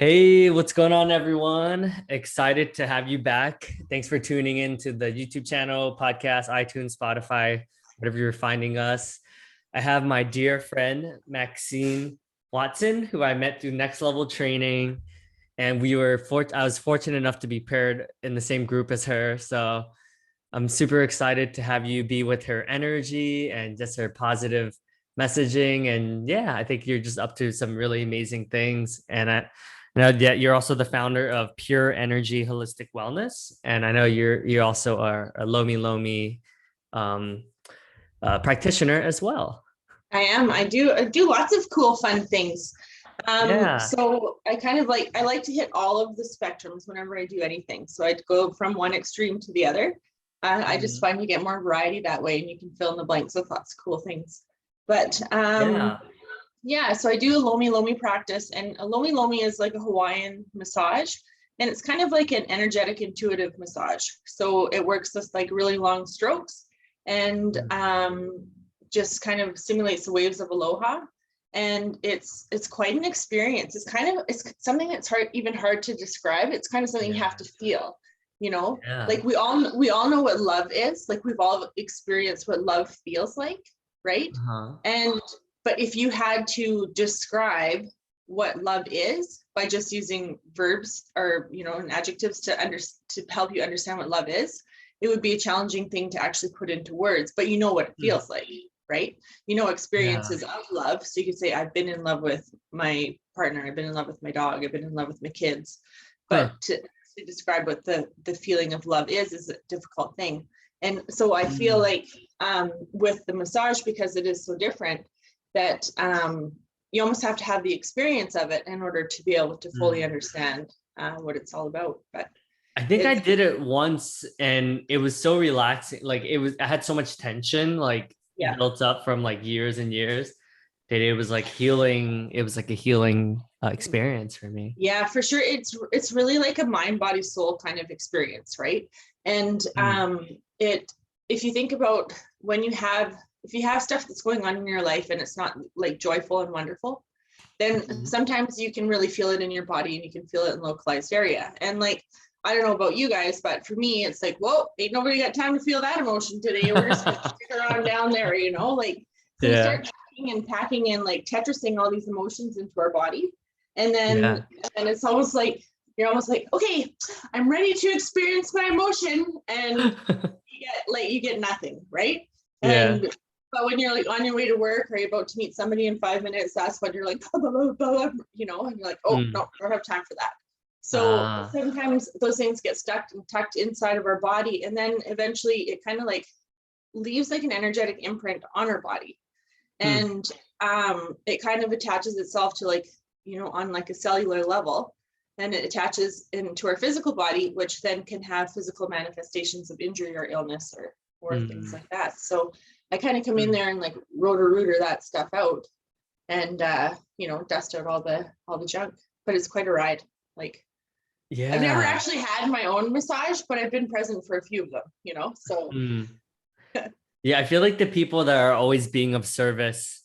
Hey, what's going on, everyone? Excited to have you back. Thanks for tuning in to the YouTube channel, podcast, iTunes, Spotify, whatever you're finding us. I have my dear friend, Maxine Watson, who I met through Next Level Training. And I was fortunate enough to be paired in the same group as her. So I'm super excited to have you be with her energy and just her positive messaging. And yeah, I think you're just up to some really amazing things. And I know that you're also the founder of Pure Energy Holistic Wellness. And I know you also are a Lomi Lomi um, practitioner as well. I am. I do lots of cool, fun things. Yeah. So I like to hit all of the spectrums whenever I do anything. So I'd go from one extreme to the other. I just Mhm. find you get more variety that way, and you can fill in the blanks with lots of cool things. But Yeah. yeah, so I do a Lomi Lomi practice, and a Lomi Lomi is like a Hawaiian massage, and it's kind of like an energetic, intuitive massage. So it works with like really long strokes, and Mm. just kind of simulates the waves of aloha. And it's quite an experience. It's something that's hard to describe. It's kind of something you have Yeah. to feel, Yeah. like we all know what love is. Like we've all experienced what love feels like, right? Uh-huh. And but if you had to describe what love is by just using verbs or and adjectives to help you understand what love is, it would be a challenging thing to actually put into words. But you know what it Mm. feels like, right? Yeah. Experiences of love. So you could say, I've been in love with my partner, I've been in love with my dog, I've been in love with my kids. Huh. But to describe what the feeling of love is a difficult thing. And so I feel Mm. like with the massage, because it is so different, that you almost have to have the experience of it in order to be able to fully Mm. understand what it's all about. But I think I it's did it once and it was so relaxing. I had so much tension like yeah, built up from like years and years that it was like healing. It was like a healing experience for me. yeah, for sure. It's really like a mind, body, soul kind of experience, right? And Mm. it if you think about when if you have stuff that's going on in your life and it's not like joyful and wonderful, then Mhm. sometimes you can really feel it in your body and you can feel it in localized area. And like, I don't know about you guys, but for me, it's like, whoa, ain't nobody got time to feel that emotion today. We're just gonna stick around down there, like, so we Yeah. start packing and like Tetrising all these emotions into our body. And then Yeah. and it's almost like you're almost like, okay, I'm ready to experience my emotion. And you get nothing, right? Yeah. And but when you're like on your way to work or you're about to meet somebody in 5 minutes, that's when you're like, and you're like, oh no, Mm. I don't have time for that. So Ah. sometimes those things get stuck and tucked inside of our body, and then eventually it kind of like leaves like an energetic imprint on our body. Mm. And it kind of attaches itself to like, on like a cellular level, and it attaches into our physical body, which then can have physical manifestations of injury or illness or things Mm. like that. So I kind of come in Mm. there and like rooter that stuff out, and dust out all the junk. But it's quite a ride. Like, I've never Yeah. actually had my own massage, but I've been present for a few of them. So Mm. Yeah, I feel like the people that are always being of service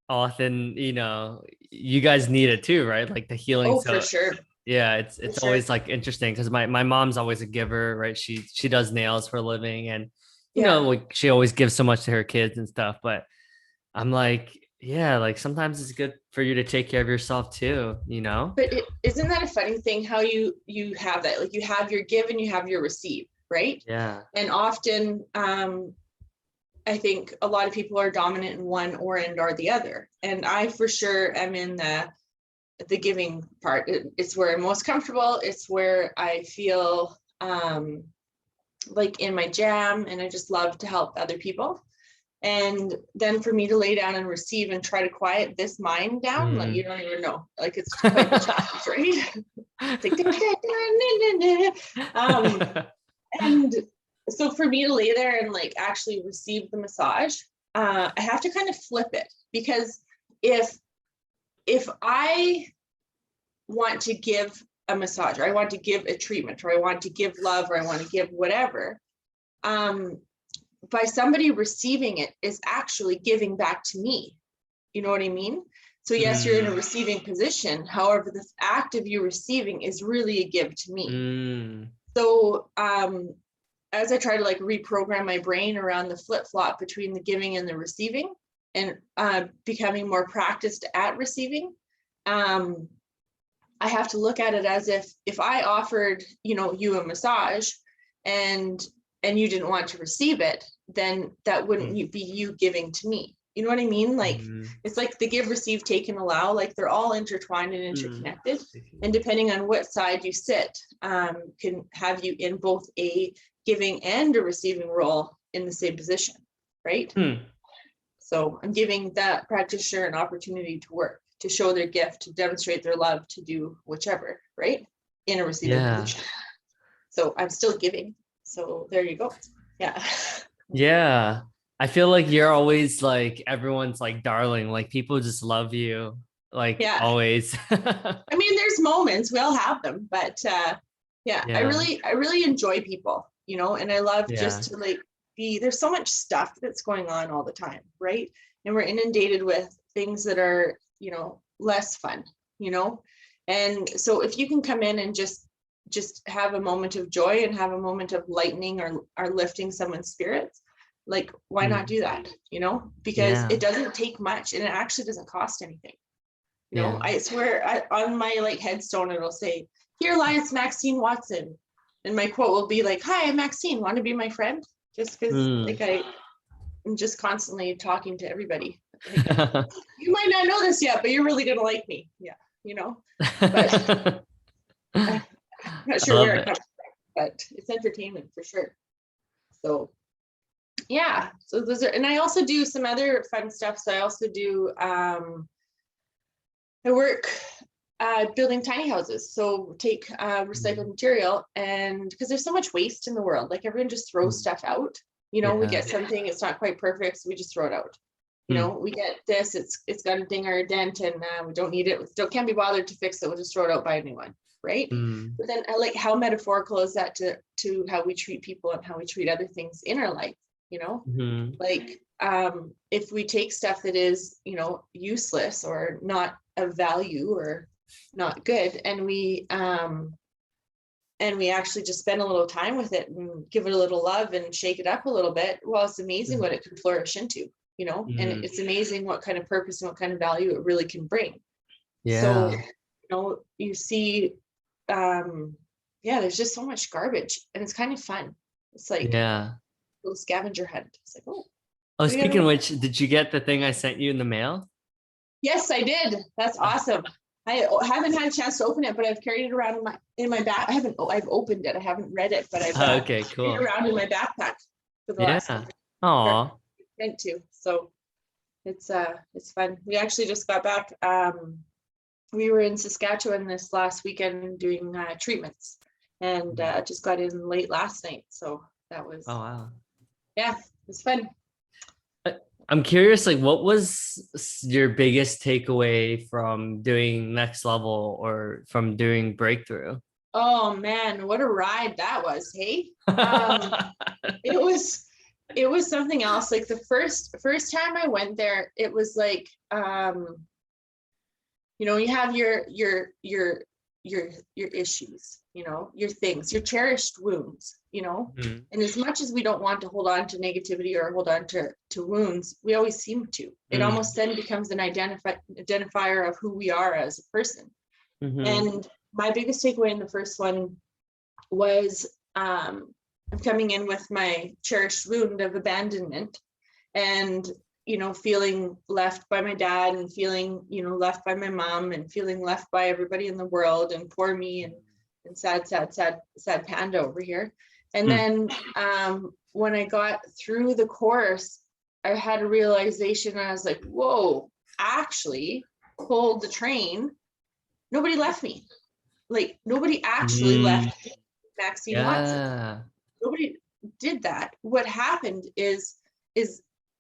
often, you guys need it too, right? Like the healing. oh, for So sure, yeah, for it's sure. always like interesting because my mom's always a giver, right? She does nails for a living and Yeah. like she always gives so much to her kids and stuff. But I'm like, yeah, like sometimes it's good for you to take care of yourself too. But isn't that a funny thing how you have that, like you have your give and you have your receive, right? Yeah. And often I think a lot of people are dominant in one or the other, and I for sure am in the giving part. It's where I'm most comfortable. It's where I feel like in my jam, and I just love to help other people. And then for me to lay down and receive and try to quiet this mind down, like you Mm. don't even know, like it's quite the challenge, right? It's like and so for me to lay there and like actually receive the massage, I have to kind of flip it, because if I want to give a massage, or I want to give a treatment, or I want to give love, or I want to give whatever, um, by somebody receiving it is actually giving back to me. You know what I mean? So yes, you're in a receiving position. However, the act of you receiving is really a give to me. So as I try to like reprogram my brain around the flip-flop between the giving and the receiving, and becoming more practiced at receiving, I have to look at it as if I offered, you a massage and you didn't want to receive it, then that wouldn't be you giving to me. You know what I mean? Like, it's like the give, receive, take, and allow, like they're all intertwined and interconnected. And depending on what side you sit, can have you in both a giving and a receiving role in the same position, right? So I'm giving that practitioner an opportunity to work, to show their gift, to demonstrate their love, to do whichever, right? In a receiving position. So I'm still giving. So there you go. Yeah. Yeah. I feel like you're always like everyone's like darling, like people just love you, like always. I mean, there's moments, we all have them, but I really enjoy people, and I love just to like there's so much stuff that's going on all the time, right? And we're inundated with things that are, less fun, and so if you can come in and just have a moment of joy and have a moment of lightening or lifting someone's spirits, like why not do that? Because it doesn't take much and it actually doesn't cost anything. I swear on my like headstone it'll say, "Here lies Maxine Watson," and my quote will be like, "Hi, I'm Maxine, want to be my friend?" Just because like I'm just constantly talking to everybody. Like, you might not know this yet, but you're really gonna like me. But I'm not sure where it comes from, but it's entertainment for sure. So so those are, and I also do some other fun stuff. So I also do I work building tiny houses. So take recycled material, and because there's so much waste in the world, like everyone just throws stuff out. We get something, it's not quite perfect, so we just throw it out. We get this, it's got a ding or a dent, and we don't need it. Can't be bothered to fix it. We'll just throw it out, buy a new one, right? But then I like how metaphorical is that to how we treat people and how we treat other things in our life. Like if we take stuff that is useless or not of value or not good, and we actually just spend a little time with it and give it a little love and shake it up a little bit, well, it's amazing what it can flourish into, and it's amazing what kind of purpose and what kind of value it really can bring. So you see there's just so much garbage, and it's kind of fun. It's like little scavenger hunt. It's like, speaking of which, did you get the thing I sent you in the mail? Yes, I did. That's awesome. I haven't had a chance to open it, but I've carried it around in my back. I've opened it. I haven't read it, but I've okay, cool. carried it around in my backpack for the last Aw. meant to. So it's fun. We actually just got back. We were in Saskatchewan this last weekend doing treatments, and just got in late last night. So that was it was fun. I'm curious, like, what was your biggest takeaway from doing Next Level or from doing Breakthrough? Oh man, what a ride that was, hey? It was something else. Like the first time I went there, it was like you have your issues, your things, your cherished wounds, and as much as we don't want to hold on to negativity or hold on to wounds, we always seem to. It almost then becomes an identifier of who we are as a person. And my biggest takeaway in the first one was I'm coming in with my cherished wound of abandonment, and feeling left by my dad, and feeling left by my mom, and feeling left by everybody in the world, and poor me, and sad panda over here. And then when I got through the course, I had a realization, and I was like, whoa, actually pulled the train. Nobody left me. Like nobody actually left Maxine Watson. Nobody did that. What happened is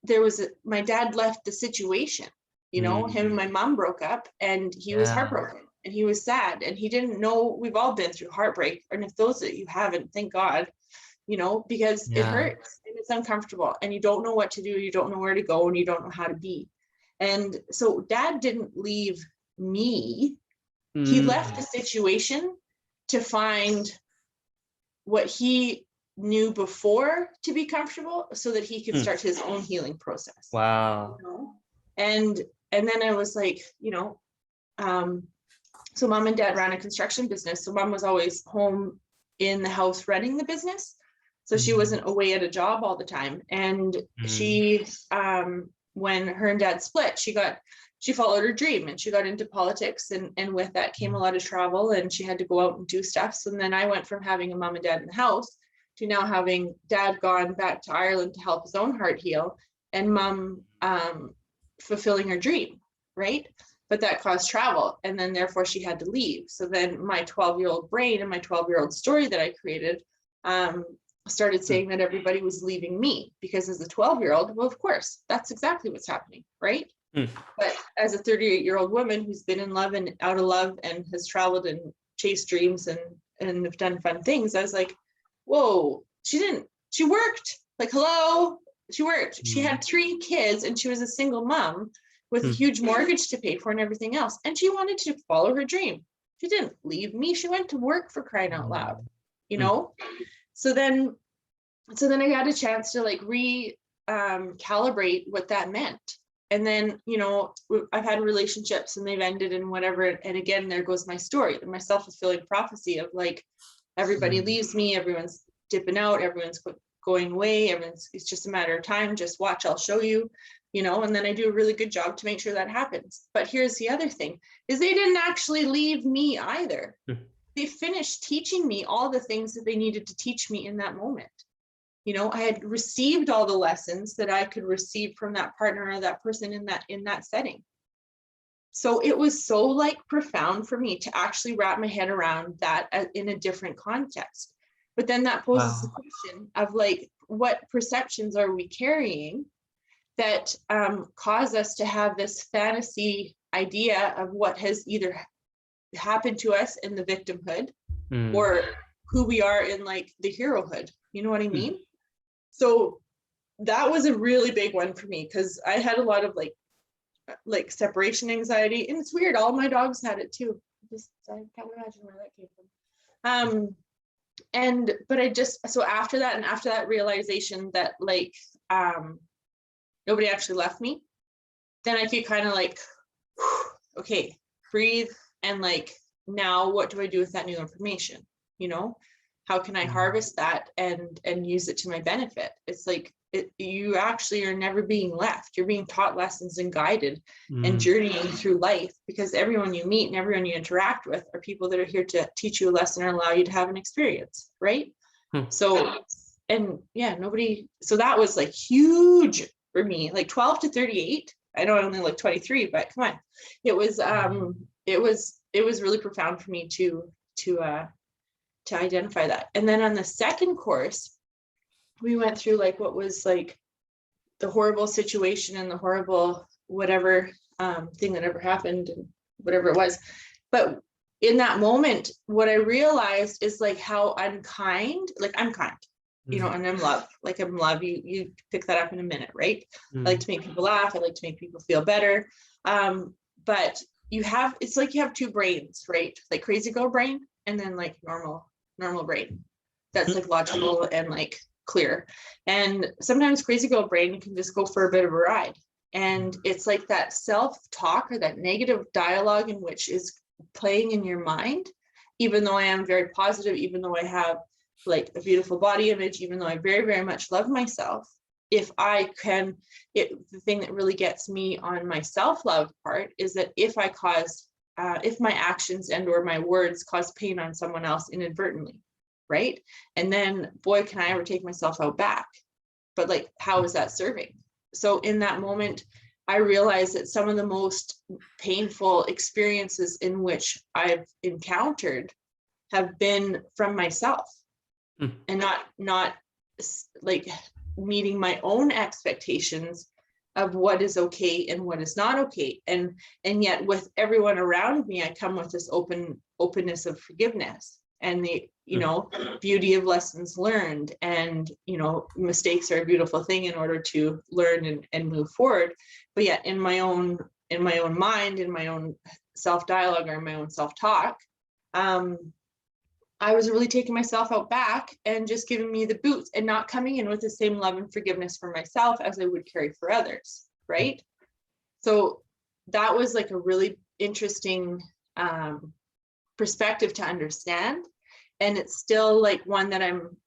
there was my dad left the situation, him and my mom broke up, and he was heartbroken, and he was sad, and he didn't know. We've all been through heartbreak, and if those that you haven't, thank God, because it hurts and it's uncomfortable, and you don't know what to do, you don't know where to go, and you don't know how to be. And so dad didn't leave me. He left the situation to find what he knew before to be comfortable so that he could start his own healing process. Wow. You know? And then I was like, so mom and dad ran a construction business. So mom was always home in the house running the business. So she wasn't away at a job all the time. And she, when her and dad split, she followed her dream and she got into politics. And with that came a lot of travel, and she had to go out and do stuff. So then I went from having a mom and dad in the house to now having dad gone back to Ireland to help his own heart heal, and mom fulfilling her dream, right? But that caused travel, and then therefore she had to leave. So then my 12-year-old brain and my 12-year-old story that I created started saying that everybody was leaving me, because as a 12-year-old, well, of course, that's exactly what's happening, right? But as a 38-year-old woman who's been in love and out of love and has traveled and chased dreams and have done fun things, I was like, whoa, she worked. Like, hello, she worked. She had 3 kids and she was a single mom with a huge mortgage to pay for and everything else. And she wanted to follow her dream. She didn't leave me. She went to work, for crying out loud, you know? So then I had a chance to like calibrate what that meant. And then, I've had relationships and they've ended and whatever. And again, there goes my story, my self-fulfilling prophecy of like, everybody leaves me, everyone's dipping out, everyone's going away, it's just a matter of time. Just watch, I'll show you, and then I do a really good job to make sure that happens. But here's the other thing, is they didn't actually leave me either. They finished teaching me all the things that they needed to teach me in that moment. I had received all the lessons that I could receive from that partner or that person in that setting. So it was so like profound for me to actually wrap my head around that in a different context. But then that poses the question of like, what perceptions are we carrying that cause us to have this fantasy idea of what has either happened to us in the victimhood or who we are in like the herohood? You know what I mean? So that was a really big one for me, because I had a lot of like separation anxiety, and it's weird, all my dogs had it too. I can't imagine where that came from. So after that realization that like nobody actually left me, then I could kind of like, okay, breathe, and like, now what do I do with that new information? How can I harvest that and use it to my benefit? It's like, you actually are never being left. You're being taught lessons and guided and journeying through life, because everyone you meet and everyone you interact with are people that are here to teach you a lesson or allow you to have an experience, right? So, and yeah, so that was like huge for me, like 12 to 38. I know I only like 23, but come on. It was really profound for me to identify that. And then on the second course, we went through like what was like the horrible situation and the horrible whatever thing that ever happened and whatever it was. But in that moment, what I realized is like how unkind, like I'm kind, and I'm love, like I'm love. You pick that up in a minute, right? I like to make people laugh. I like to make people feel better. But it's like you have 2 brains, right? Like crazy girl brain and then like normal brain. That's like logical and like clear. And sometimes crazy girl brain can just go for a bit of a ride. And it's like that self-talk or that negative dialogue in which is playing in your mind, even though I am very positive, even though I have like a beautiful body image, even though I very, very much love myself. The thing that really gets me on my self-love part is that if my actions and or my words cause pain on someone else inadvertently, right? And then boy, can I ever take myself out back. But like, how is that serving? So in that moment, I realized that some of the most painful experiences in which I've encountered have been from myself and not like meeting my own expectations of what is okay and what is not okay. And yet with everyone around me, I come with this openness of forgiveness and the, beauty of lessons learned. And, mistakes are a beautiful thing in order to learn and move forward. but yet in my own mind, in my own self-dialogue or my own self-talk, I was really taking myself out back and just giving me the boots and not coming in with the same love and forgiveness for myself as I would carry for others, right? So that was like a really interesting perspective to understand. And it's still like one that I'm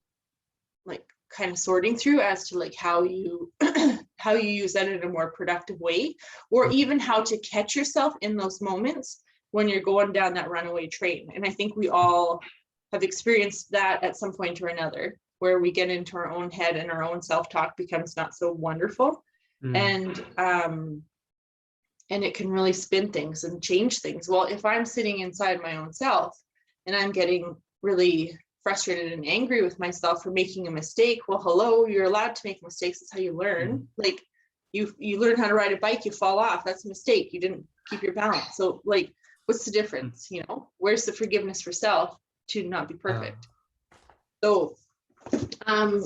like kind of sorting through as to like how you how you use that in a more productive way, or even how to catch yourself in those moments when you're going down that runaway train. And I think we all have experienced that at some point or another, where we get into our own head and our own self-talk becomes not so wonderful. And it can really spin things and change things. Well, if I'm sitting inside my own self and I'm getting really frustrated and angry with myself for making a mistake, well, hello, you're allowed to make mistakes. That's how you learn. Like you learn how to ride a bike, you fall off. That's a mistake. You didn't keep your balance. So like, what's the difference? You know, where's the forgiveness for self to not be perfect? So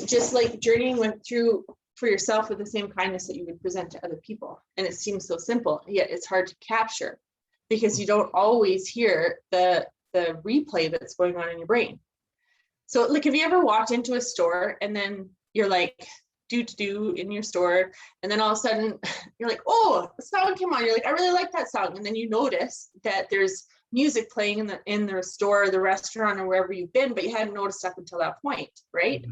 just like journeying went through for yourself with the same kindness that you would present to other people. And it seems so simple, yet it's hard to capture because you don't always hear the replay that's going on in your brain. So like, have you ever walked into a store and then you're like, do in your store, and then all of a sudden you're like, oh, a song came on. You're like, I really like that song. And then you notice that there's music playing in the store or the restaurant or wherever you've been, but you hadn't noticed up until that point, right?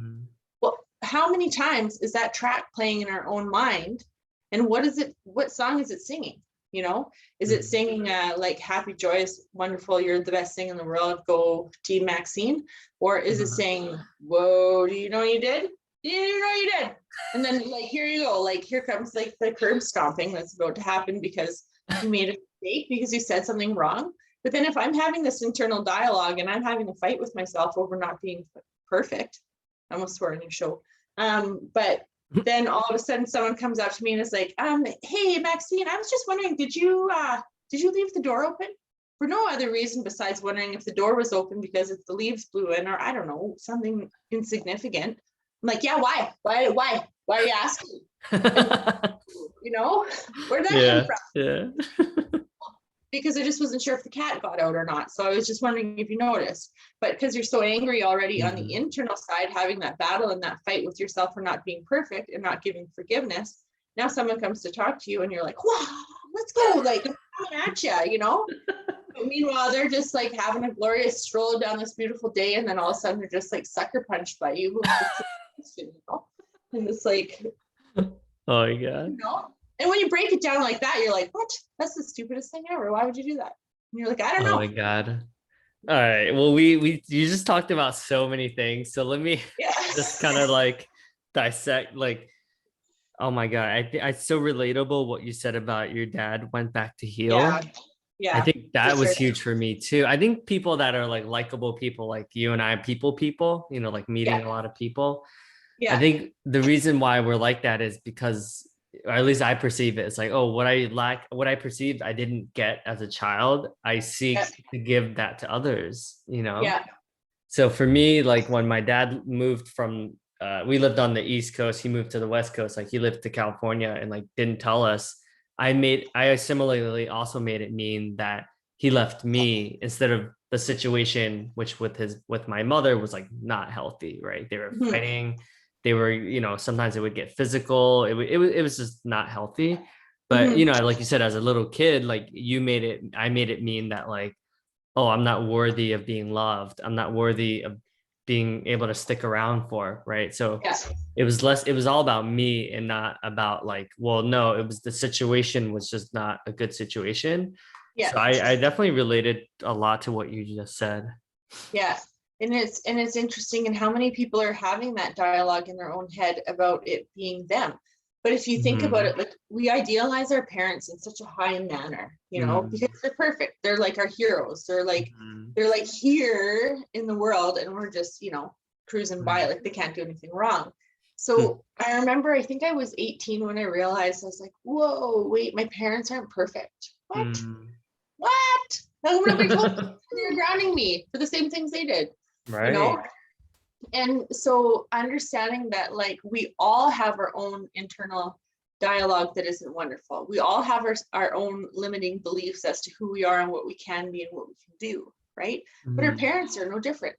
Well, how many times is that track playing in our own mind? And what song is it singing? You know, is it singing like happy, joyous, wonderful, you're the best thing in the world, go team Maxine? Or is it saying, whoa, do you know you did? You know you did. And then like, here you go, like here comes like the curb stomping that's about to happen because you made a mistake, because you said something wrong. But then if I'm having this internal dialogue and I'm having a fight with myself over not being perfect, I almost swore on your show. But then all of a sudden someone comes up to me and is like, hey, Maxine, I was just wondering, did you leave the door open? For no other reason besides wondering if the door was open because if the leaves blew in, or I don't know, something insignificant. I'm like, yeah, why? Why are you asking? You know, where did that come from? Because I just wasn't sure if the cat got out or not. So I was just wondering if you noticed. But because you're so angry already on the internal side, having that battle and that fight with yourself for not being perfect and not giving forgiveness, now someone comes to talk to you and you're like, wow, let's go. Like, I'm coming at you, you know? But meanwhile, they're just like having a glorious stroll down this beautiful day. And then all of a sudden they're just like sucker punched by you. You know? And it's like, oh my God. You know? And when you break it down like that, you're like, what? That's the stupidest thing ever. Why would you do that? And you're like, I don't know. Oh my God. All right. Well, you just talked about so many things. So let me just kind of like dissect, like, oh my God. I think it's so relatable what you said about your dad went back to heal. Yeah. I think that was huge for me too. I think people that are like likable people like you and I, people, you know, like meeting a lot of people. I think the reason why we're like that is because, or at least I perceive it, it's like, oh, what I perceived I didn't get as a child, I seek to give that to others, you know? So for me, like when my dad moved from, we lived on the East Coast, he moved to the West Coast, like he lived to California and like didn't tell us. I similarly also made it mean that he left me instead of the situation, which with my mother was like not healthy, right? They were fighting. They were, you know, sometimes it would get physical. It was just not healthy. But, you know, like you said, as a little kid, like I made it mean that like, oh, I'm not worthy of being loved. I'm not worthy of being able to stick around for, right? So it was all about me and not about like, well, no, it was the situation was just not a good situation. So I definitely related a lot to what you just said. And it's interesting, and how many people are having that dialogue in their own head about it being them. But if you think about it, like we idealize our parents in such a high manner, you know, because they're perfect. They're like our heroes. They're like here in the world, and we're just, you know, cruising by, like they can't do anything wrong. So I remember, I think I was 18 when I realized, I was like, whoa, wait, my parents aren't perfect. What? What are we told? They're grounding me for the same things they did. Right. You know? And so understanding that like we all have our own internal dialogue that isn't wonderful. We all have our own limiting beliefs as to who we are and what we can be and what we can do, right? But our parents are no different,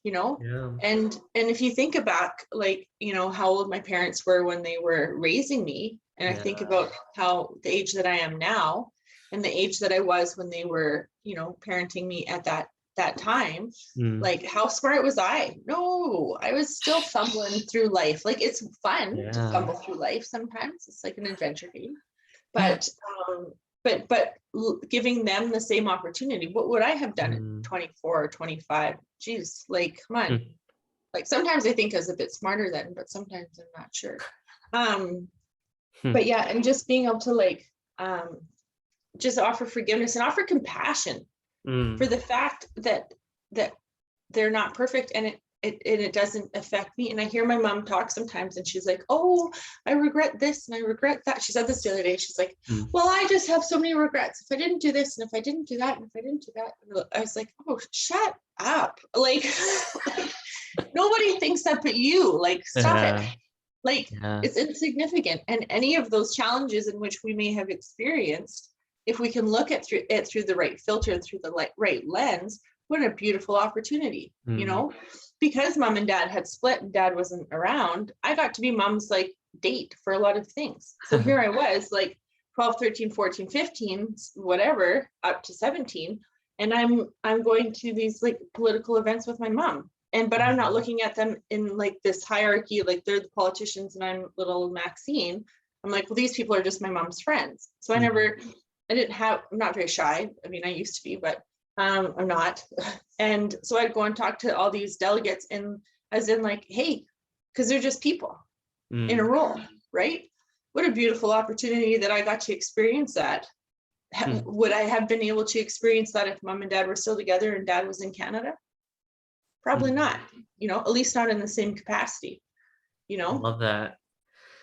you know? Yeah. And if you think back, like, you know, how old my parents were when they were raising me, and I think about how the age that I am now and the age that I was when they were, you know, parenting me at that time, like, how smart was I? No, I was still fumbling through life. Like, it's fun to fumble through life sometimes. It's like an adventure game. But giving them the same opportunity, what would I have done at 24 or 25? Geez, like, come on. Like, sometimes I think I was a bit smarter then, but sometimes I'm not sure. But yeah, and just being able to, like, just offer forgiveness and offer compassion for the fact that they're not perfect, and it doesn't affect me. And I hear my mom talk sometimes, and she's like, oh, I regret this and I regret that. She said this the other day. She's like, well, I just have so many regrets. If I didn't do this, and if I didn't do that, and if I didn't do that. And I was like, oh, shut up. Like, nobody thinks that but you. Like, stop it. Like, it's insignificant. And any of those challenges in which we may have experienced, if we can look at it through the right filter and through the right lens, what a beautiful opportunity, you know? Because mom and dad had split and dad wasn't around, I got to be mom's, like, date for a lot of things. So here I was, like, 12, 13, 14, 15, whatever, up to 17. And I'm going to these, like, political events with my mom. But I'm not looking at them in, like, this hierarchy, like they're the politicians and I'm little Maxine. I'm like, well, these people are just my mom's friends. So I'm not very shy. I mean, I used to be, but I'm not. And so I'd go and talk to all these delegates, and as in, like, hey, because they're just people in a role, right? What a beautiful opportunity that I got to experience that. Would I have been able to experience that if mom and dad were still together and dad was in Canada? Probably not, you know, at least not in the same capacity, you know? Love that.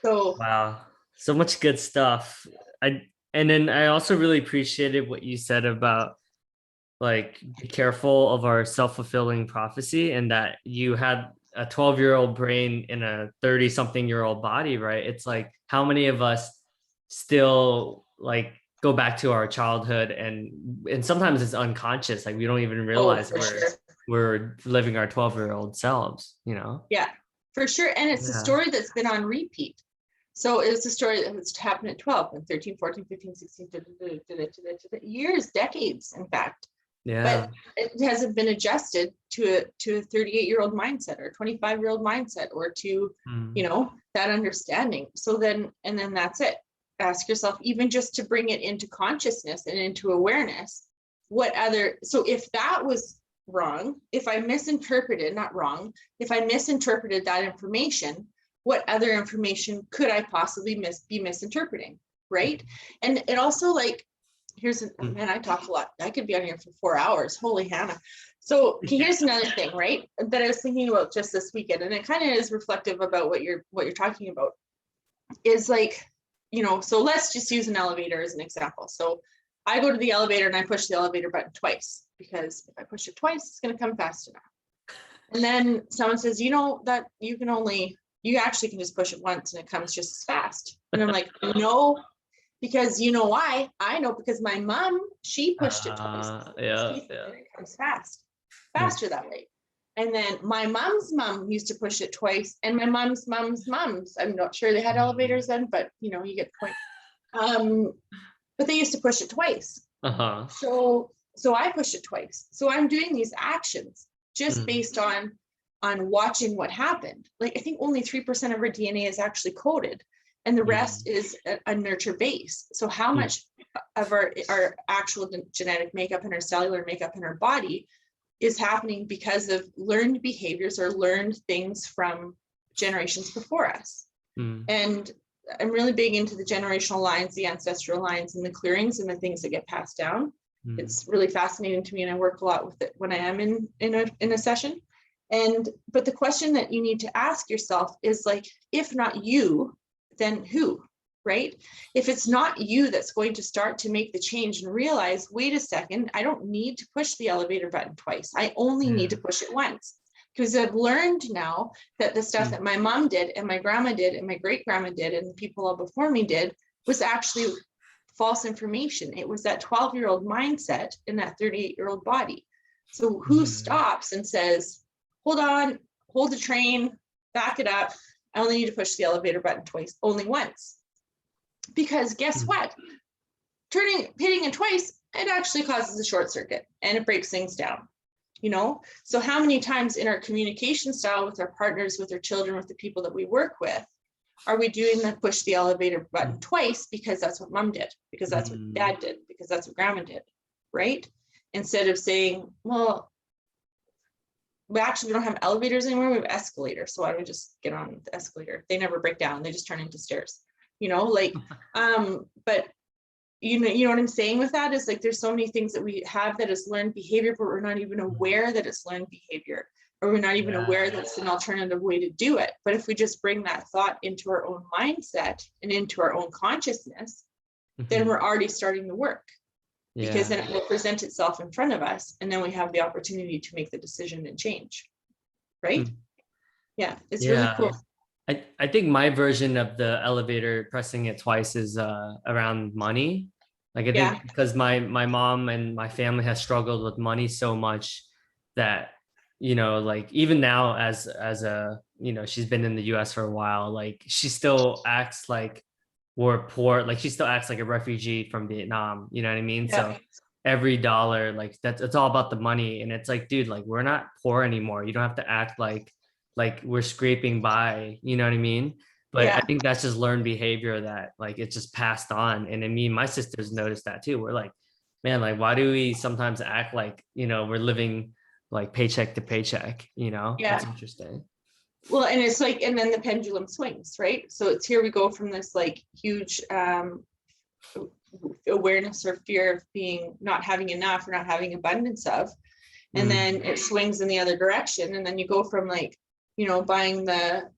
So, wow, so much good stuff. And then I also really appreciated what you said about, like, be careful of our self-fulfilling prophecy, and that you had a 12-year-old brain in a 30-something-year-old body, right? It's like, how many of us still, like, go back to our childhood, and sometimes it's unconscious, like we don't even realize we're living our 12-year-old selves, you know? Yeah, for sure. And it's a story that's been on repeat. So it was a story that was happened at 12 and 13, 14, 15, 16, years, decades, in fact. But it hasn't been adjusted to a 38-year-old mindset or a 25-year-old mindset, or to, you know, that understanding. So then that's it. Ask yourself, even just to bring it into consciousness and into awareness, so if that was wrong, if I misinterpreted that information, what other information could I possibly be misinterpreting, right? And it also, like, man, I talk a lot. I could be on here for 4 hours. Holy Hannah. So here's another thing, right, that I was thinking about just this weekend, and it kind of is reflective about what you're talking about, is, like, you know, so let's just use an elevator as an example. So I go to the elevator and I push the elevator button twice, because if I push it twice, it's going to come fast enough. And then someone says, you know, that you actually can just push it once and it comes just as fast. And I'm like, no, because you know why? I know, because my mom, she pushed it twice. It comes faster that way. And then my mom's mom used to push it twice, and my mom's mom's, I'm not sure they had elevators then, but you know, you get the point. But they used to push it twice. So I pushed it twice. So I'm doing these actions just based on watching what happened. Like, I think only 3% of our DNA is actually coded, and the rest is a nurture base. So how much of our actual genetic makeup and our cellular makeup in our body is happening because of learned behaviors or learned things from generations before us. And I'm really big into the generational lines, the ancestral lines, and the clearings and the things that get passed down. It's really fascinating to me, and I work a lot with it when I am in a session. But the question that you need to ask yourself is, like, if not you, then who, right? If it's not you that's going to start to make the change and realize, wait a second, I don't need to push the elevator button twice. I only need to push it once. because I've learned now that the stuff that my mom did and my grandma did and my great grandma did and the people all before me did was actually false information. It was that 12-year-old mindset in that 38-year-old body. So who stops and says, hold on, hold the train, back it up. I only need to push the elevator button twice, only once. Because guess what? Hitting it twice, it actually causes a short circuit and it breaks things down. So how many times in our communication style with our partners, with our children, with the people that we work with, are we doing the push the elevator button twice because that's what mom did, because that's what dad did, because that's what grandma did, right? Instead of saying, well, we don't have elevators anymore, we have escalators, so why don't we just get on the escalator? They never break down, they just turn into stairs, but you know what I'm saying with that is like there's so many things that we have that is learned behavior, but we're not even aware that it's learned behavior, or we're not even aware that it's an alternative way to do it. But if we just bring that thought into our own mindset and into our own consciousness, then we're already starting the work, because then it will present itself in front of us, and then we have the opportunity to make the decision and change, right? It's really cool. I think my version of the elevator pressing it twice is around money. Like I think because my mom and my family has struggled with money so much that, like even now as a, she's been in the US for a while, like she still acts like we're poor. Like she still acts like a refugee from Vietnam. You know what I mean? So every dollar, like it's all about the money. And it's like, dude, like we're not poor anymore. You don't have to act like we're scraping by, you know what I mean? But I think that's just learned behavior that like it's just passed on. And then me and my sisters noticed that too. We're like, man, like why do we sometimes act like, we're living like paycheck to paycheck, That's interesting. Well, and it's like, and then the pendulum swings, right? So it's here we go from this like huge awareness or fear of not having enough or not having abundance of, and then it swings in the other direction. And then you go from like, buying the,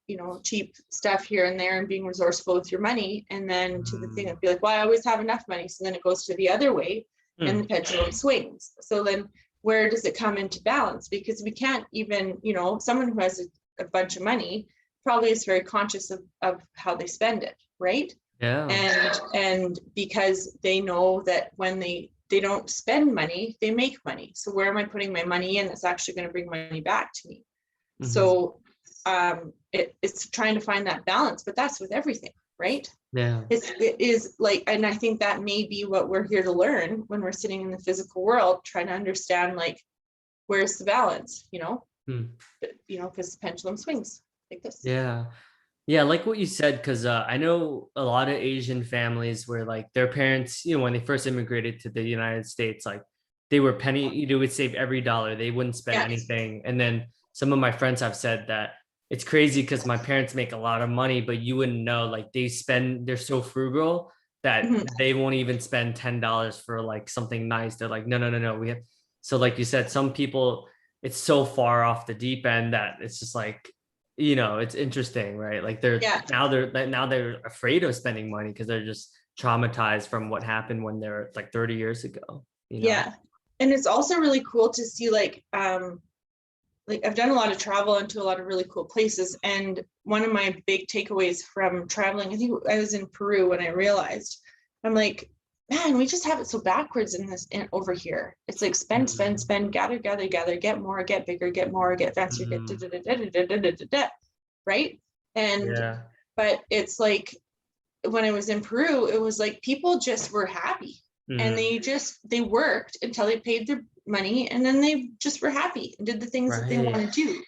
cheap stuff here and there and being resourceful with your money. And then to the thing of be like, well, I always have enough money. So then it goes to the other way and the pendulum swings. So then where does it come into balance? Because we can't even, someone who has a bunch of money probably is very conscious of how they spend it. Right. And because they know that when they don't spend money, they make money. So where am I putting my money in that's actually going to bring money back to me? So it's trying to find that balance, but that's with everything, right? It is like, and I think that may be what we're here to learn when we're sitting in the physical world, trying to understand like where's the balance, because the pendulum swings like this. Like what you said, because I know a lot of Asian families where like their parents, when they first immigrated to the United States, like they were they would save every dollar, they wouldn't spend anything. And then some of my friends have said that it's crazy because my parents make a lot of money, but you wouldn't know, like they're so frugal that they won't even spend $10 for like something nice. They're like, no. We have, so like you said, some people, it's so far off the deep end that it's just like, it's interesting, right? Like now they're afraid of spending money because they're just traumatized from what happened when they're like 30 years ago. And it's also really cool to see like I've done a lot of travel into a lot of really cool places. And one of my big takeaways from traveling, I think I was in Peru when I realized, I'm like, man, we just have it so backwards over here. It's like spend, gather, get more, get bigger, get more, get faster, get right? And but it's like when I was in Peru, it was like people just were happy. And they worked until they paid their money, and then they just were happy and did the things that they want to do.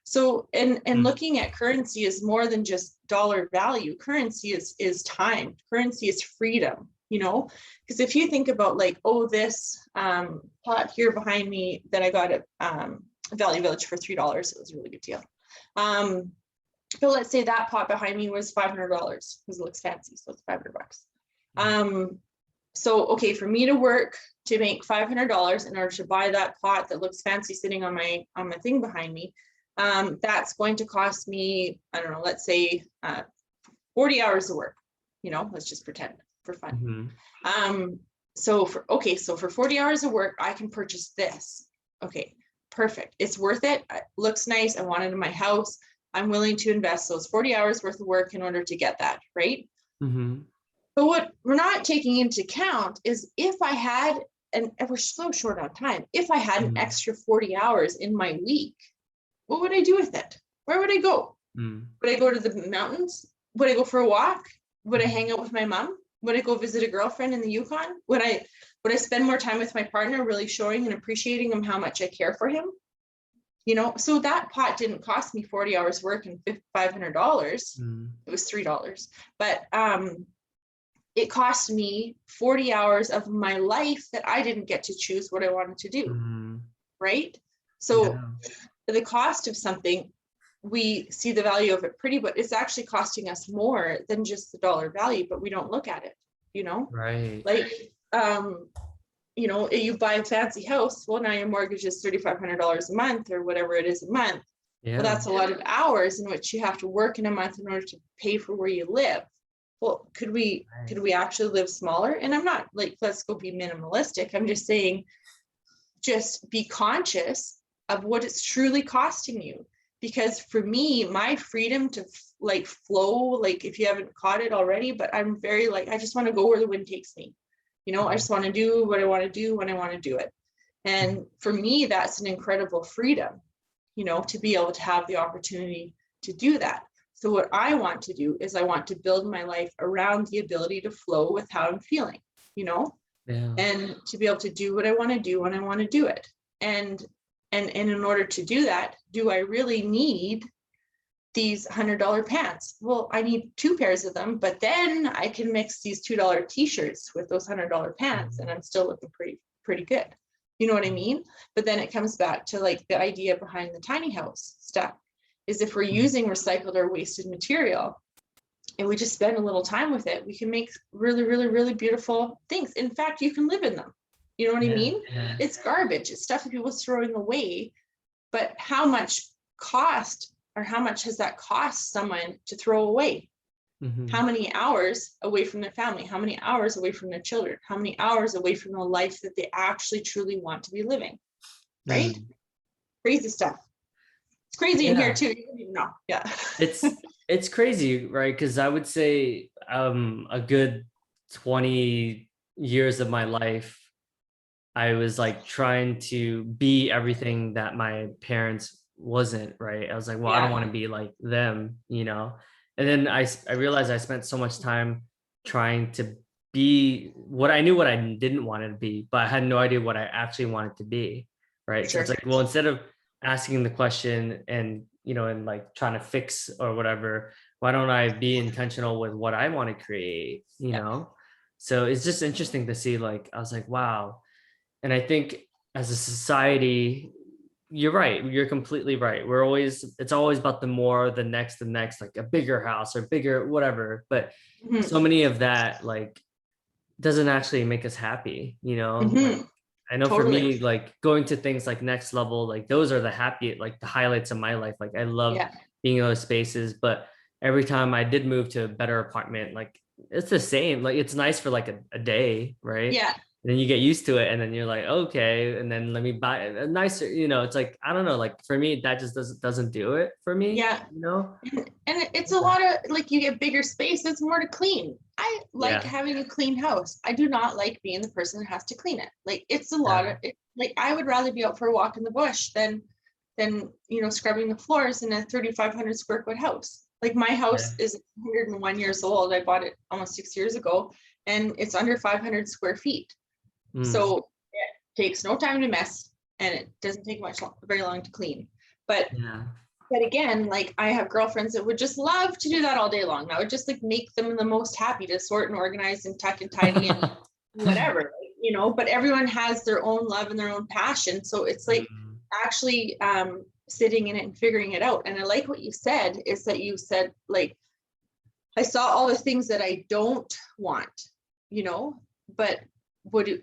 So and looking at currency is more than just dollar value. Currency is time. Currency is freedom, because if you think about like, this pot here behind me that I got at Valley Village for $3, it was a really good deal. But let's say that pot behind me was $500 because it looks fancy, so it's $500. So, okay, for me to work to make $500 in order to buy that pot that looks fancy sitting on my thing behind me, that's going to cost me, I don't know, let's say 40 hours of work, let's just pretend for fun. So for 40 hours of work, I can purchase this. Okay, perfect. It's worth it. It looks nice. I want it in my house. I'm willing to invest those 40 hours worth of work in order to get that, right? Mm-hmm. But what we're not taking into account is if I had, and we're so short on time, if I had an extra 40 hours in my week, what would I do with it? Where would I go? Would I go to the mountains? Would I go for a walk? Would I hang out with my mom? Would I go visit a girlfriend in the Yukon? Would I spend more time with my partner, really showing and appreciating him how much I care for him? You know, so that pot didn't cost me 40 hours work and $500. It was $3. But it cost me 40 hours of my life that I didn't get to choose what I wanted to do. Right? So the cost of something, we see the value of it pretty, but it's actually costing us more than just the dollar value, but we don't look at it, you know? Right. Like, you know, you buy a fancy house, well, now your mortgage is $3,500 a month or whatever it is a month. Yeah. Well, that's a lot of hours in which you have to work in a month in order to pay for where you live. Well, could we actually live smaller? And I'm not like, let's go be minimalistic. I'm just saying, just be conscious of what it's truly costing you. Because for me, my freedom to like flow, like if you haven't caught it already, but I'm very like, I just want to go where the wind takes me. You know, I just want to do what I want to do when I want to do it. And for me, that's an incredible freedom, you know, to be able to have the opportunity to do that. So what I want to do is I want to build my life around the ability to flow with how I'm feeling, you know, and to be able to do what I want to do when I want to do it. And in order to do that, do I really need these $100 pants? Well, I need 2 pairs of them, but then I can mix these $2 t-shirts with those $100 pants and I'm still looking pretty good. You know what I mean? But then it comes back to like the idea behind the tiny house stuff is if we're using recycled or wasted material and we just spend a little time with it, we can make really, really, really beautiful things. In fact, you can live in them. You know what I mean? It's garbage. It's stuff that people are throwing away, but how much cost or how much has that cost someone to throw away? How many hours away from their family? How many hours away from their children? How many hours away from the life that they actually truly want to be living? Right? Crazy stuff. It's crazy in here too. You don't even know. Yeah. It's crazy, right? Because I would say a good 20 years of my life, I was like trying to be everything that my parents wasn't, right? I was like, well, I don't want to be like them, you know? And then I realized I spent so much time trying to be what I knew what I didn't want to be, but I had no idea what I actually wanted to be, right? So it's like, well, instead of asking the question and, you know, and like trying to fix or whatever, why don't I be intentional with what I want to create, you know? So it's just interesting to see, like, I was like, wow. And I think as a society, you're right. You're completely right. It's always about the more, the next, like a bigger house or bigger, whatever. But so many of that, like, doesn't actually make us happy, you know? Like, I know for me, like going to things like next level, like those are the happy, like the highlights of my life. Like I love being in those spaces, but every time I did move to a better apartment, like it's the same. Like it's nice for like a day, right? Yeah. And then you get used to it and then you're like, okay, and then let me buy a nicer, you know, it's like, I don't know, like for me, that just doesn't do it for me. Yeah. You know? And it's a lot of like, you get bigger space, it's more to clean. I like having a clean house. I do not like being the person that has to clean it. Like it's a lot of it, like I would rather be out for a walk in the bush than you know, scrubbing the floors in a 3,500 square foot house. Like my house is 101 years old. I bought it almost 6 years ago and it's under 500 square feet. So it takes no time to mess and it doesn't take very long to clean. But again, like I have girlfriends that would just love to do that all day long. That would just like make them the most happy to sort and organize and tuck and tidy and whatever, you know, but everyone has their own love and their own passion. So it's like actually sitting in it and figuring it out. And I like what you said is that you said, like, I saw all the things that I don't want, you know, but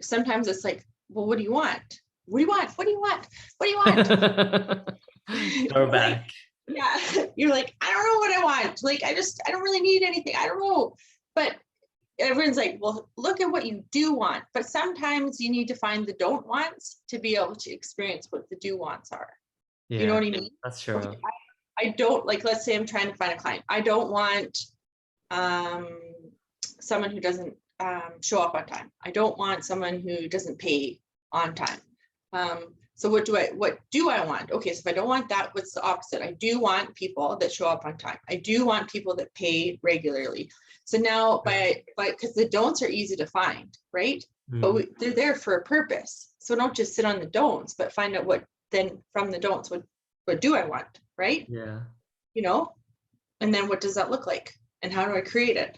sometimes it's like, well, what do you want? What do you want? What do you want? What do you want? Throwback. Like, you're like, I don't know what I want. Like, I don't really need anything. I don't know. But everyone's like, well, look at what you do want, but sometimes you need to find the don't wants to be able to experience what the do wants are. Yeah, you know what I mean? that's true. Okay, I don't, like, let's say I'm trying to find a client. I don't want someone who doesn't show up on time. I don't want someone who doesn't pay on time. So what do I want? Okay, so if I don't want that, what's the opposite? I do want people that show up on time. I do want people that pay regularly. So now because the don'ts are easy to find, right? But they're there for a purpose. So don't just sit on the don'ts, but find out what then from the don'ts, what do I want, right? Yeah. You know, and then what does that look like? And how do I create it?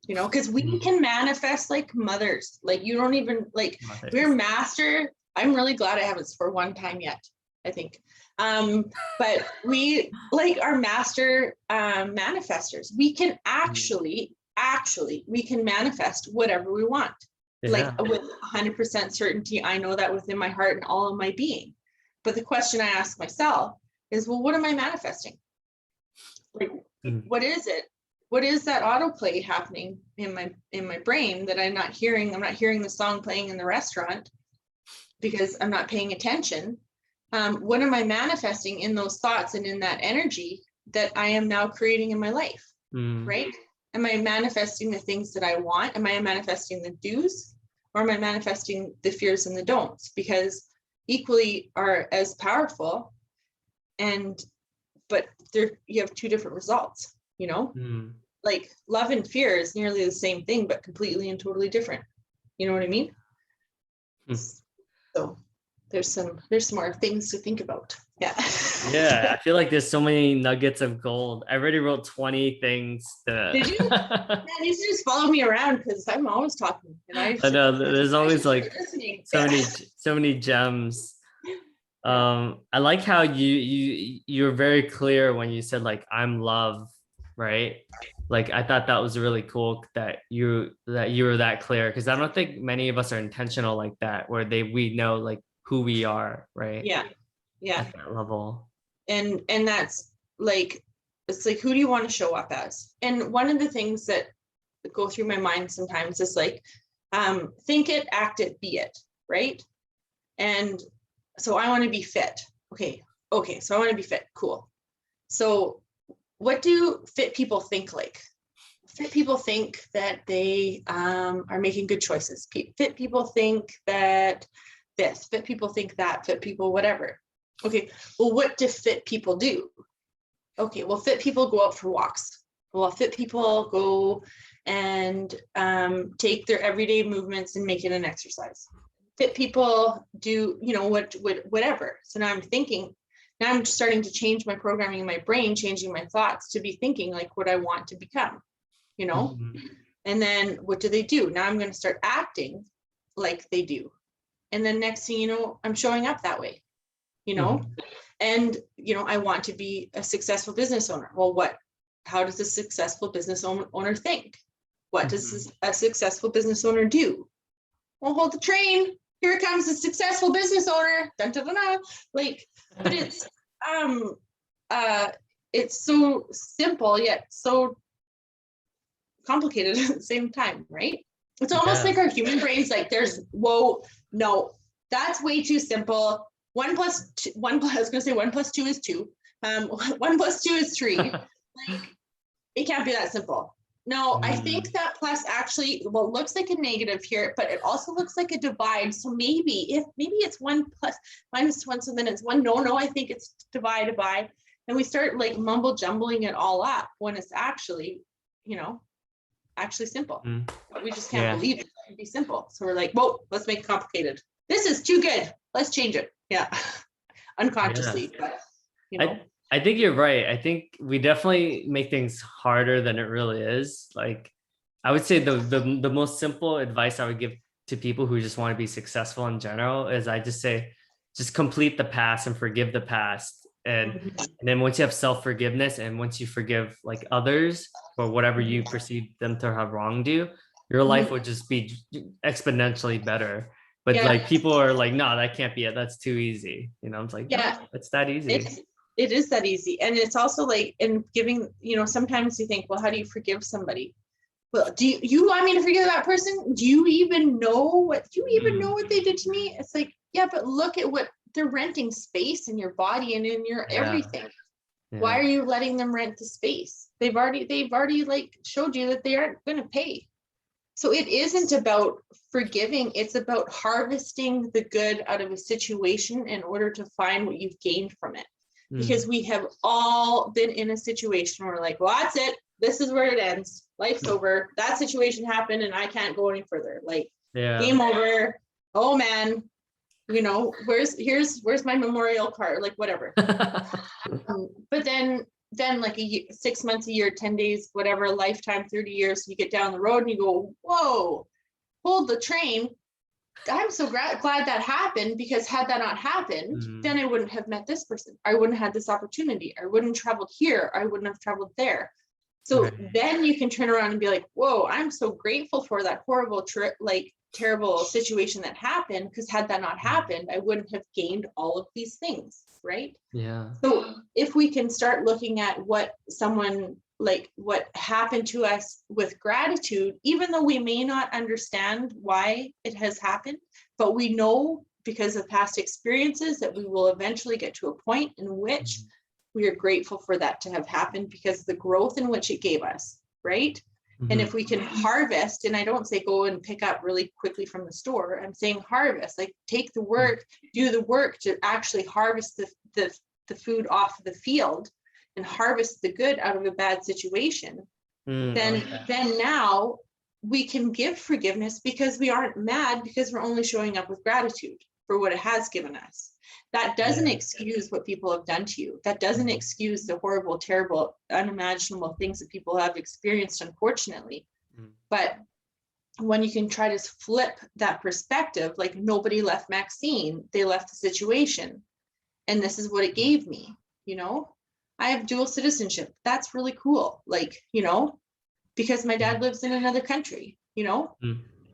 You know, because we can manifest like mothers. Like you don't even like we're master. I'm really glad I haven't for one time yet, I think. But we like are master manifestors. We can actually we can manifest whatever we want. Yeah. Like with 100% certainty. I know that within my heart and all of my being. But the question I ask myself is, well, what am I manifesting? Like, what is it? What is that autoplay happening in my brain that I'm not hearing? I'm not hearing the song playing in the restaurant because I'm not paying attention. What am I manifesting in those thoughts and in that energy that I am now creating in my life? Right? Am I manifesting the things that I want? Am I manifesting the do's, or am I manifesting the fears and the don'ts? Because equally are as powerful, but you have two different results, you know? Like love and fear is nearly the same thing, but completely and totally different. You know what I mean? So there's some more things to think about. Yeah. Yeah, I feel like there's so many nuggets of gold. I already wrote 20 things. Did you? Man, you should just follow me around because I'm always talking. And I know there's always like so many gems. I like how you're very clear when you said like I'm love, right? Like I thought that was really cool that you were that clear, because I don't think many of us are intentional like that, where we know like who we are, right? Yeah. At that level. And that's like, it's like, who do you want to show up as? And one of the things that go through my mind sometimes is like, think it, act it, be it, right? And so I want to be fit. Okay. So I want to be fit. Cool. So what do fit people think like? Fit people think that they are making good choices. Fit people think that this, fit people think that, fit people, whatever. Okay, well, what do fit people do? Okay, well, fit people go out for walks. Well, fit people go and take their everyday movements and make it an exercise. Fit people do, you know, whatever. So now I'm starting to change my programming in my brain, changing my thoughts to be thinking like what I want to become, you know? And then what do? Now I'm going to start acting like they do. And then next thing you know, I'm showing up that way, you know? And, you know, I want to be a successful business owner. Well, how does a successful business owner think? What does a successful business owner do? Well, hold the train. Here comes a successful business owner. Dun, dun, dun, dun. Like, but it's so simple yet so complicated at the same time, right? It's almost like our human brains, like no, that's way too simple. 1 plus 1 plus 2 is 2. 1 plus 2 is 3. Like, it can't be that simple. No, I think that plus actually, well, looks like a negative here, but it also looks like a divide. So maybe it's 1 plus minus 1, so then it's 1. No, I think it's divided by, and we start like mumble jumbling it all up when it's actually, you know, actually simple. But we just can't believe it can be simple. So we're like, whoa, let's make it complicated. This is too good. Let's change it. Yeah. Unconsciously. But, you know. I think you're right. I think we definitely make things harder than it really is. Like, I would say the most simple advice I would give to people who just want to be successful in general is I just say, just complete the past and forgive the past. And then once you have self-forgiveness and once you forgive like others for whatever you perceive them to have wronged you, your life would just be exponentially better. But like people are like, no, that can't be it. That's too easy. You know, it's like, no, it's that easy. It is that easy. And it's also like in giving, you know, sometimes you think, well, how do you forgive somebody? well, do you want me to forgive that person? Do you even know what they did to me? It's like, yeah, but look at what they're renting space in your body and in your everything. Why are you letting them rent the space? They've already like showed you that they aren't going to pay. So it isn't about forgiving. It's about harvesting the good out of a situation in order to find what you've gained from it. Because we have all been in a situation where like, well, that's it. This is where it ends. Life's over. That situation happened and I can't go any further. Like, game over. Oh man, you know, where's my memorial card? Like, whatever. But then like 6 months, a year, 10 days, whatever, a lifetime, 30 years, you get down the road and you go, whoa, hold the train. I'm so glad that happened, because had that not happened, then I wouldn't have met this person. I wouldn't have had this opportunity. I wouldn't have traveled here. I wouldn't have traveled there. So then you can turn around and be like, whoa, I'm so grateful for that horrible trip, like terrible situation that happened, because had that not happened, I wouldn't have gained all of these things, right? Yeah. So if we can start looking at what happened to us with gratitude, even though we may not understand why it has happened, but we know because of past experiences that we will eventually get to a point in which we are grateful for that to have happened, because the growth in which it gave us, right? And if we can harvest, and I don't say go and pick up really quickly from the store, I'm saying harvest, like take the work, do the work to actually harvest the food off the field and harvest the good out of a bad situation, then now we can give forgiveness, because we aren't mad, because we're only showing up with gratitude for what it has given us. That doesn't excuse what people have done to you. That doesn't excuse the horrible, terrible, unimaginable things that people have experienced, unfortunately. But when you can try to flip that perspective, like nobody left Maxine, they left the situation. And this is what it gave me, you know? I have dual citizenship. That's really cool. Like, you know, because my dad lives in another country, you know?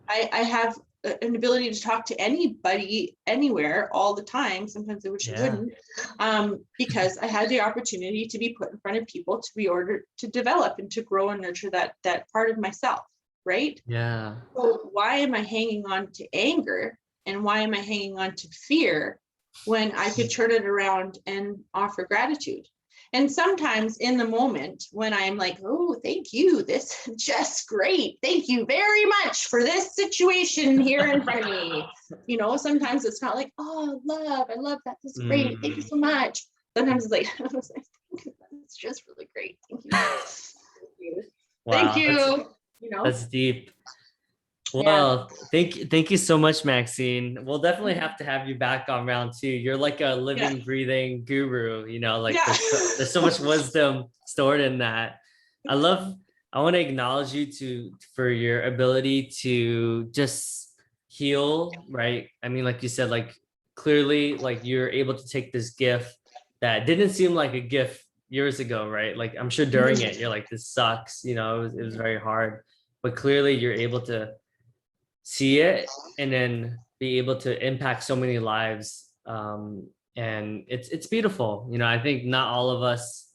I have an ability to talk to anybody anywhere all the time. Sometimes I wish I wouldn't, because I had the opportunity to be put in front of people, to be ordered to develop and to grow and nurture that part of myself, right? Yeah. So why am I hanging on to anger, and why am I hanging on to fear when I could turn it around and offer gratitude? And sometimes in the moment when I'm like, oh, thank you, this is just great. Thank you very much for this situation here in front of me. You know, sometimes it's not like, oh, I love that. This is great. Thank you so much. Sometimes it's like, it's just really great. Thank you. Thank you. Wow, Thank you. You know, that's deep. Well, thank you so much, Maxine. We'll definitely have to have you back on round 2. You're like a living, breathing guru, you know, like there's so much wisdom stored in that. I want to acknowledge you for your ability to just heal, right? I mean, like you said, like clearly, like you're able to take this gift that didn't seem like a gift years ago, right? Like I'm sure during it, you're like, this sucks, you know, it was very hard, but clearly you're able to see it and then be able to impact so many lives, and it's beautiful. You know, I think not all of us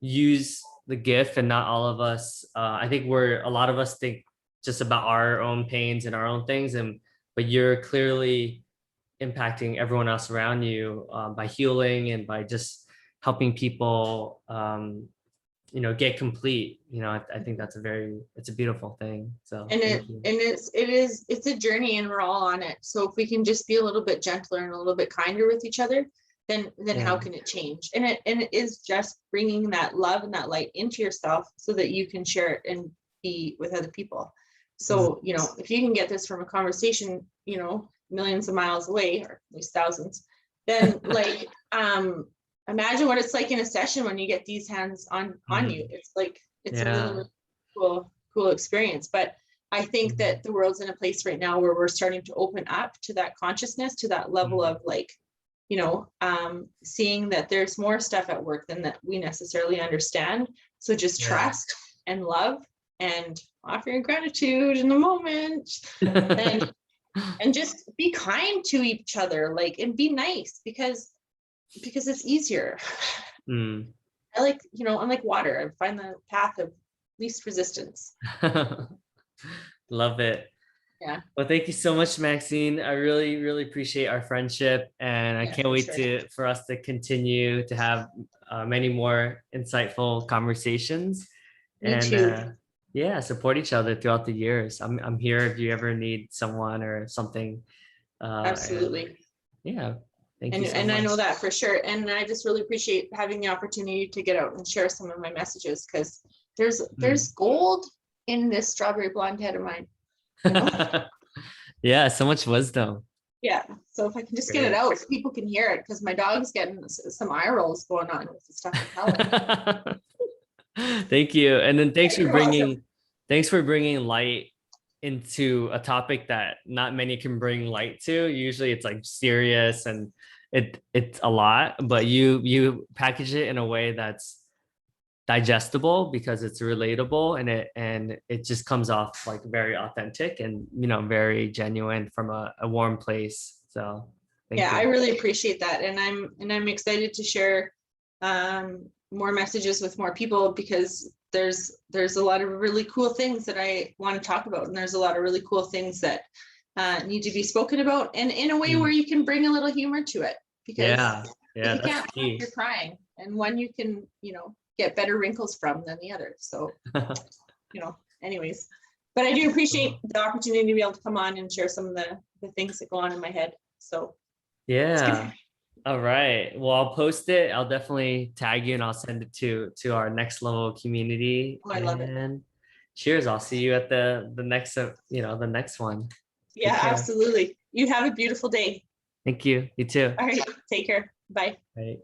use the gift, and not all of us, I think a lot of us think just about our own pains and our own things, but you're clearly impacting everyone else around you, by healing and by just helping people, you know, get complete. You know, I think it's a beautiful thing. So it's a journey, and we're all on it. So if we can just be a little bit gentler and a little bit kinder with each other, then how can it change? And it is just bringing that love and that light into yourself so that you can share it and be with other people. So, you know, if you can get this from a conversation, you know, millions of miles away, or at least thousands, then like, imagine what it's like in a session when you get these hands on you. It's like, it's a really, really cool experience. But I think that the world's in a place right now where we're starting to open up to that consciousness, to that level of like, you know, seeing that there's more stuff at work than that we necessarily understand. So just trust and love and offering gratitude in the moment, and just be kind to each other, like, and be nice, because it's easier. I like, you know, unlike water, I find the path of least resistance. Love it. Yeah. Well, thank you so much, Maxine. I really, really appreciate our friendship, and I Yeah, can't for wait sure. for us to continue to have many more insightful conversations, Me and too. yeah, support each other throughout the years. I'm here if you ever need someone or something. And Absolutely. yeah, thank you so And I much. know that for sure. And I just really appreciate having the opportunity to get out and share some of my messages, because there's gold in this strawberry blonde head of mine, you know? Yeah, so much wisdom. Yeah. So if I can just get it Great. out so people can hear it, because my dog's getting some eye rolls going on with the stuff I'm telling. Thank you. And then Yeah, you're welcome. thanks for bringing light into a topic that not many can bring light to. Usually it's like serious and it's a lot, but you package it in a way that's digestible because it's relatable, and it just comes off like very authentic and very genuine from a warm place. So thank Yeah, I you. really appreciate that. And I'm excited to share more messages with more people, because there's a lot of really cool things that I want to talk about, and there's a lot of really cool things that need to be spoken about, and in a way where Mm. you can bring a little humor to it, because Yeah, if yeah, you that's can't laugh, key. you're crying, and one you can get better wrinkles from than the other. So anyways, but I do appreciate the opportunity to be able to come on and share some of the things that go on in my head. So it's good. Yeah. All right. Well, I'll post it. I'll definitely tag you and I'll send it to our next level community. Oh, I love it. And cheers. I'll see you at the next the next one. Take Yeah, care. absolutely. You have a beautiful day. Thank you. You too. All right, take care. Bye. Right.